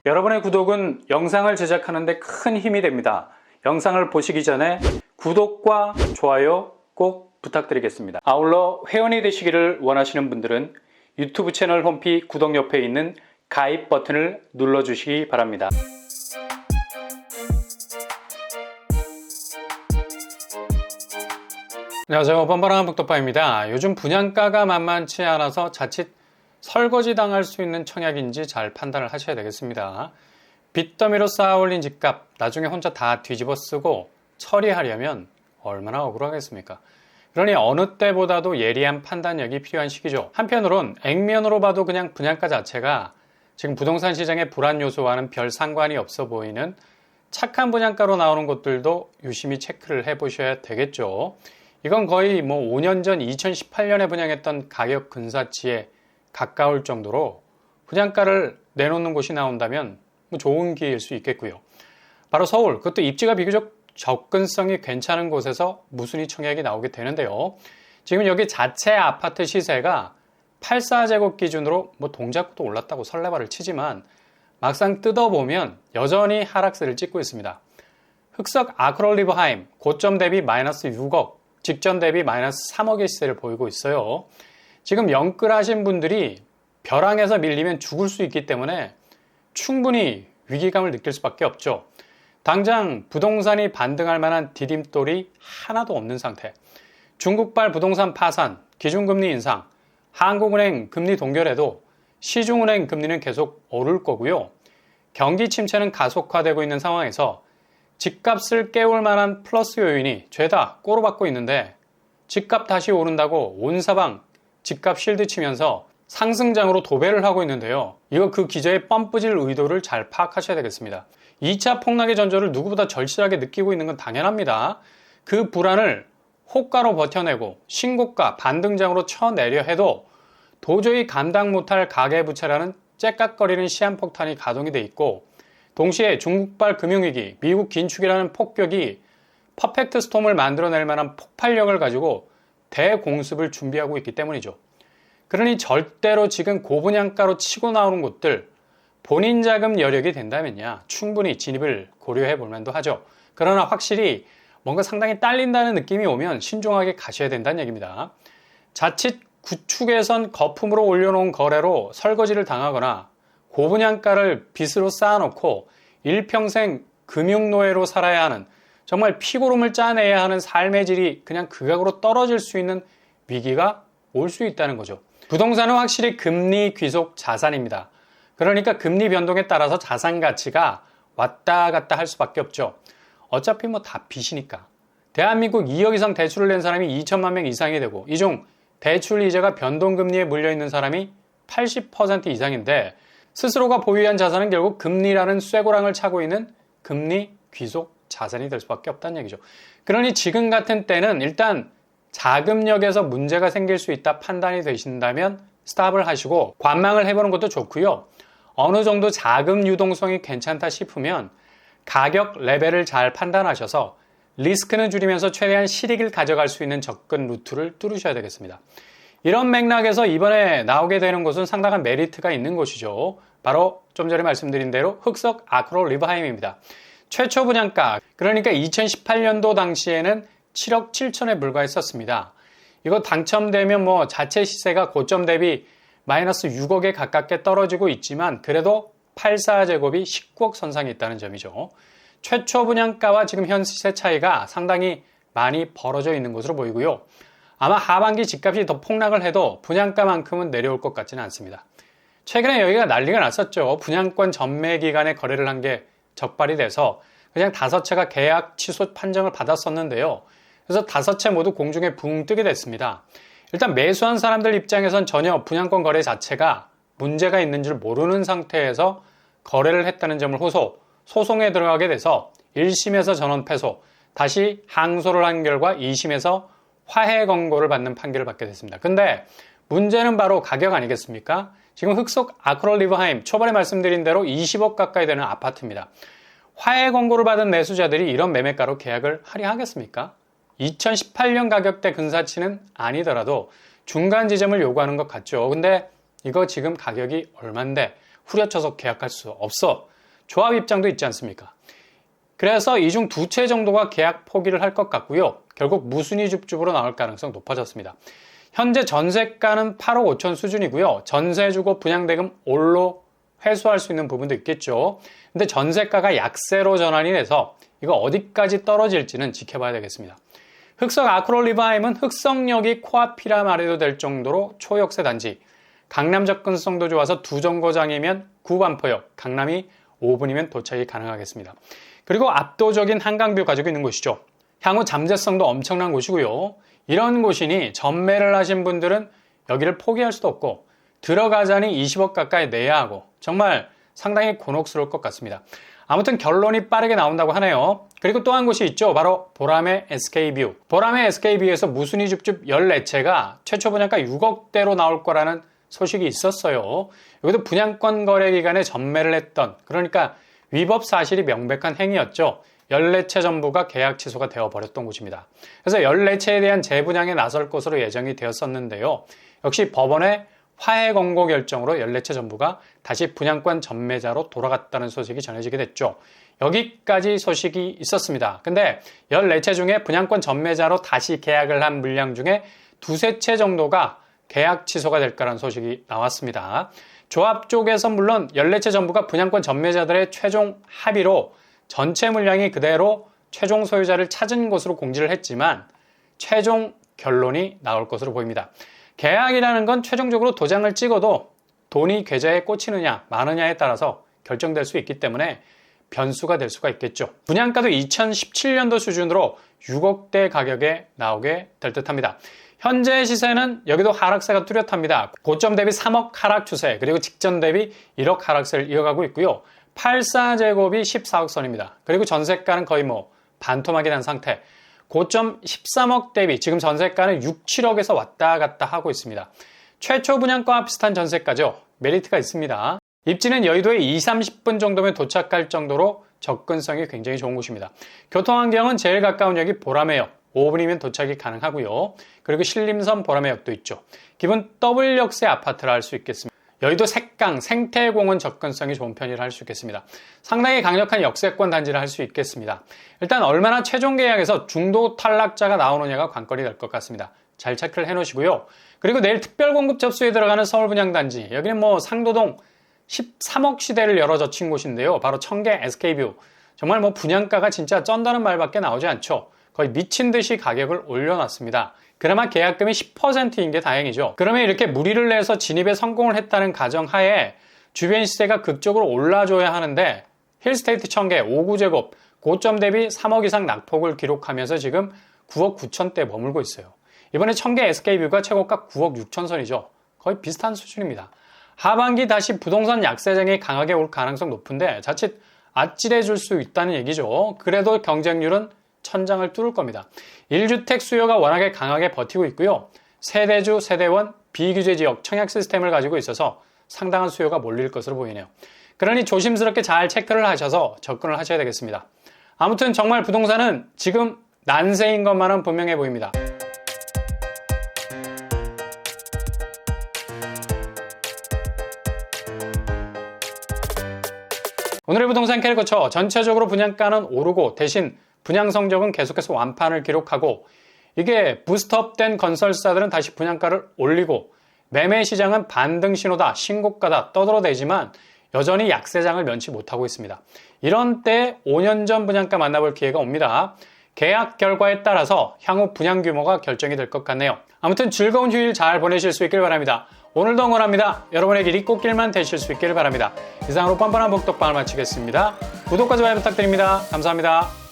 여러분의 구독은 영상을 제작하는 데 큰 힘이 됩니다. 영상을 보시기 전에 구독과 좋아요 꼭 부탁드리겠습니다. 아울러 회원이 되시기를 원하시는 분들은 유튜브 채널 홈피 구독 옆에 있는 가입 버튼을 눌러주시기 바랍니다. 안녕하세요. 뻔뻔한 북돋파입니다. 요즘 분양가가 만만치 않아서 자칫 설거지 당할 수 있는 청약인지 잘 판단을 하셔야 되겠습니다. 빚더미로 쌓아 올린 집값 나중에 혼자 다 뒤집어 쓰고 처리하려면 얼마나 억울하겠습니까? 그러니 어느 때보다도 예리한 판단력이 필요한 시기죠. 한편으론 액면으로 봐도 그냥 분양가 자체가 지금 부동산 시장의 불안 요소와는 별 상관이 없어 보이는 착한 분양가로 나오는 곳들도 유심히 체크를 해보셔야 되겠죠. 이건 거의 5년 전 2018년에 분양했던 가격 근사치에 가까울 정도로 분양가를 내놓는 곳이 나온다면 좋은 기회일 수 있겠고요. 바로 서울, 그것도 입지가 비교적 접근성이 괜찮은 곳에서 무순위 청약이 나오게 되는데요. 지금 여기 자체 아파트 시세가 84제곱 기준으로 동작도 올랐다고 설레발을 치지만 막상 뜯어보면 여전히 하락세를 찍고 있습니다. 흑석 아크롤리브하임 고점 대비 마이너스 6억, 직전 대비 마이너스 3억의 시세를 보이고 있어요. 지금 영끌하신 분들이 벼랑에서 밀리면 죽을 수 있기 때문에 충분히 위기감을 느낄 수밖에 없죠. 당장 부동산이 반등할 만한 디딤돌이 하나도 없는 상태. 중국발 부동산 파산, 기준금리 인상, 한국은행 금리 동결에도 시중은행 금리는 계속 오를 거고요. 경기 침체는 가속화되고 있는 상황에서 집값을 깨울 만한 플러스 요인이 죄다 꼬로박고 있는데 집값 다시 오른다고 온 사방 집값 실드 치면서 상승장으로 도배를 하고 있는데요. 이거 그 기저의 펌프질 의도를 잘 파악하셔야 되겠습니다. 2차 폭락의 전조를 누구보다 절실하게 느끼고 있는 건 당연합니다. 그 불안을 호가로 버텨내고 신고가 반등장으로 쳐내려 해도 도저히 감당 못할 가계부채라는 째깍거리는 시한폭탄이 가동이 돼 있고 동시에 중국발 금융위기, 미국 긴축이라는 폭격이 퍼펙트 스톰을 만들어낼 만한 폭발력을 가지고 대공습을 준비하고 있기 때문이죠. 그러니 절대로 지금 고분양가로 치고 나오는 곳들 본인 자금 여력이 된다면야 충분히 진입을 고려해 볼 만도 하죠. 그러나 확실히 뭔가 상당히 딸린다는 느낌이 오면 신중하게 가셔야 된다는 얘기입니다. 자칫 구축에선 거품으로 올려놓은 거래로 설거지를 당하거나 고분양가를 빚으로 쌓아놓고 일평생 금융노예로 살아야 하는 정말 피고름을 짜내야 하는 삶의 질이 그냥 극악으로 떨어질 수 있는 위기가 올 수 있다는 거죠. 부동산은 확실히 금리 귀속 자산입니다. 그러니까 금리 변동에 따라서 자산 가치가 왔다 갔다 할 수밖에 없죠. 어차피 다 빚이니까. 대한민국 2억 이상 대출을 낸 사람이 2천만 명 이상이 되고 이 중 대출 이자가 변동금리에 물려있는 사람이 80% 이상인데 스스로가 보유한 자산은 결국 금리라는 쇠고랑을 차고 있는 금리 귀속 자산이 될 수밖에 없다는 얘기죠. 그러니 지금 같은 때는 일단 자금력에서 문제가 생길 수 있다 판단이 되신다면 스탑을 하시고 관망을 해보는 것도 좋고요. 어느 정도 자금 유동성이 괜찮다 싶으면 가격 레벨을 잘 판단하셔서 리스크는 줄이면서 최대한 실익을 가져갈 수 있는 접근 루트를 뚫으셔야 되겠습니다. 이런 맥락에서 이번에 나오게 되는 곳은 상당한 메리트가 있는 곳이죠. 바로 좀 전에 말씀드린 대로 흑석 아크롤리브하임입니다. 최초 분양가, 그러니까 2018년도 당시에는 7억 7천에 불과했었습니다. 이거 당첨되면 자체 시세가 고점 대비 마이너스 6억에 가깝게 떨어지고 있지만 그래도 84제곱이 19억 선상에 있다는 점이죠. 최초 분양가와 지금 현 시세 차이가 상당히 많이 벌어져 있는 것으로 보이고요. 아마 하반기 집값이 더 폭락을 해도 분양가만큼은 내려올 것 같지는 않습니다. 최근에 여기가 난리가 났었죠. 분양권 전매 기간에 거래를 한 게 적발이 돼서 그냥 5채가 계약 취소 판정을 받았었는데요. 그래서 5채 모두 공중에 붕 뜨게 됐습니다. 일단 매수한 사람들 입장에선 전혀 분양권 거래 자체가 문제가 있는 줄 모르는 상태에서 거래를 했다는 점을 호소, 소송에 들어가게 돼서 1심에서 전원 패소, 다시 항소를 한 결과 2심에서 화해 권고를 받는 판결을 받게 됐습니다. 근데 문제는 바로 가격 아니겠습니까? 지금 흑석 아크롤리브하임 초반에 말씀드린 대로 20억 가까이 되는 아파트입니다. 화해 권고를 받은 매수자들이 이런 매매가로 계약을 하려 하겠습니까? 2018년 가격대 근사치는 아니더라도 중간 지점을 요구하는 것 같죠. 근데 이거 지금 가격이 얼만데 후려쳐서 계약할 수 없어. 조합 입장도 있지 않습니까? 그래서 이 중 두 채 정도가 계약 포기를 할 것 같고요. 결국 무순위 줍줍으로 나올 가능성 높아졌습니다. 현재 전세가는 8억 5천 수준이고요. 전세 주고 분양대금 올로 회수할 수 있는 부분도 있겠죠. 근데 전세가가 약세로 전환이 돼서 이거 어디까지 떨어질지는 지켜봐야 되겠습니다. 흑석 아크롤리바임은 흑석역이 코앞이라 말해도 될 정도로 초역세 단지, 강남 접근성도 좋아서 두 정거장이면 구반포역, 강남이 5분이면 도착이 가능하겠습니다. 그리고 압도적인 한강뷰 가지고 있는 곳이죠. 향후 잠재성도 엄청난 곳이고요. 이런 곳이니 전매를 하신 분들은 여기를 포기할 수도 없고 들어가자니 20억 가까이 내야 하고 정말 상당히 곤혹스러울 것 같습니다. 아무튼 결론이 빠르게 나온다고 하네요. 그리고 또 한 곳이 있죠. 바로 보람의 SK뷰. 보람의 SK뷰에서 무순위 줍줍 14채가 최초 분양가 6억대로 나올 거라는 소식이 있었어요. 여기도 분양권 거래 기간에 전매를 했던, 그러니까 위법 사실이 명백한 행위였죠. 14채 전부가 계약 취소가 되어버렸던 곳입니다. 그래서 14채에 대한 재분양에 나설 것으로 예정이 되었었는데요. 역시 법원의 화해 권고 결정으로 14채 전부가 다시 분양권 전매자로 돌아갔다는 소식이 전해지게 됐죠. 여기까지 소식이 있었습니다. 근데 14채 중에 분양권 전매자로 다시 계약을 한 물량 중에 두세 채 정도가 계약 취소가 될 거라는 소식이 나왔습니다. 조합 쪽에서 물론 14채 전부가 분양권 전매자들의 최종 합의로 전체 물량이 그대로 최종 소유자를 찾은 것으로 공지를 했지만 최종 결론이 나올 것으로 보입니다. 계약이라는 건 최종적으로 도장을 찍어도 돈이 계좌에 꽂히느냐 마느냐에 따라서 결정될 수 있기 때문에 변수가 될 수가 있겠죠. 분양가도 2017년도 수준으로 6억대 가격에 나오게 될 듯합니다. 현재 시세는 여기도 하락세가 뚜렷합니다. 고점 대비 3억 하락 추세, 그리고 직전 대비 1억 하락세를 이어가고 있고요. 84제곱이 14억 선입니다. 그리고 전세가는 거의 반토막이 난 상태. 고점 13억 대비 지금 전세가는 6, 7억에서 왔다 갔다 하고 있습니다. 최초 분양가와 비슷한 전세가죠. 메리트가 있습니다. 입지는 여의도에 20-30분 정도면 도착할 정도로 접근성이 굉장히 좋은 곳입니다. 교통환경은 제일 가까운 역이 보라매역, 5분이면 도착이 가능하고요. 그리고 신림선 보라매역도 있죠. 기본 더블역세 아파트라 할 수 있겠습니다. 여의도 색강, 생태공원 접근성이 좋은 편이라 할 수 있겠습니다. 상당히 강력한 역세권 단지라 할 수 있겠습니다. 일단 얼마나 최종 계약에서 중도 탈락자가 나오느냐가 관건이 될 것 같습니다. 잘 체크를 해 놓으시고요. 그리고 내일 특별 공급 접수에 들어가는 서울 분양단지, 여기는 상도동 13억 시대를 열어 젖힌 곳인데요. 바로 청계 SK뷰. 정말 분양가가 진짜 쩐다는 말밖에 나오지 않죠. 거의 미친 듯이 가격을 올려놨습니다. 그나마 계약금이 10%인 게 다행이죠. 그러면 이렇게 무리를 내서 진입에 성공을 했다는 가정하에 주변 시세가 극적으로 올라줘야 하는데 힐스테이트 청계 5구제곱 고점 대비 3억 이상 낙폭을 기록하면서 지금 9억 9천대 머물고 있어요. 이번에 청계 SK뷰가 최고가 9억 6천선이죠. 거의 비슷한 수준입니다. 하반기 다시 부동산 약세장이 강하게 올 가능성 높은데 자칫 아찔해 줄 수 있다는 얘기죠. 그래도 경쟁률은 천장을 뚫을 겁니다. 1주택 수요가 워낙에 강하게 버티고 있고요. 세대주, 세대원, 비규제 지역 청약 시스템을 가지고 있어서 상당한 수요가 몰릴 것으로 보이네요. 그러니 조심스럽게 잘 체크를 하셔서 접근을 하셔야 되겠습니다. 아무튼 정말 부동산은 지금 난세인 것만은 분명해 보입니다. 오늘의 부동산 캐리커처, 전체적으로 분양가는 오르고 대신 분양 성적은 계속해서 완판을 기록하고 이게 부스트업된 건설사들은 다시 분양가를 올리고 매매 시장은 반등 신호다, 신고가다 떠들어대지만 여전히 약세장을 면치 못하고 있습니다. 이런 때 5년 전 분양가 만나볼 기회가 옵니다. 계약 결과에 따라서 향후 분양 규모가 결정이 될 것 같네요. 아무튼 즐거운 휴일 잘 보내실 수 있길 바랍니다. 오늘도 응원합니다. 여러분의 길이 꽃길만 되실 수 있길 바랍니다. 이상으로 뻔뻔한 복덕방을 마치겠습니다. 구독과 좋아요 부탁드립니다. 감사합니다.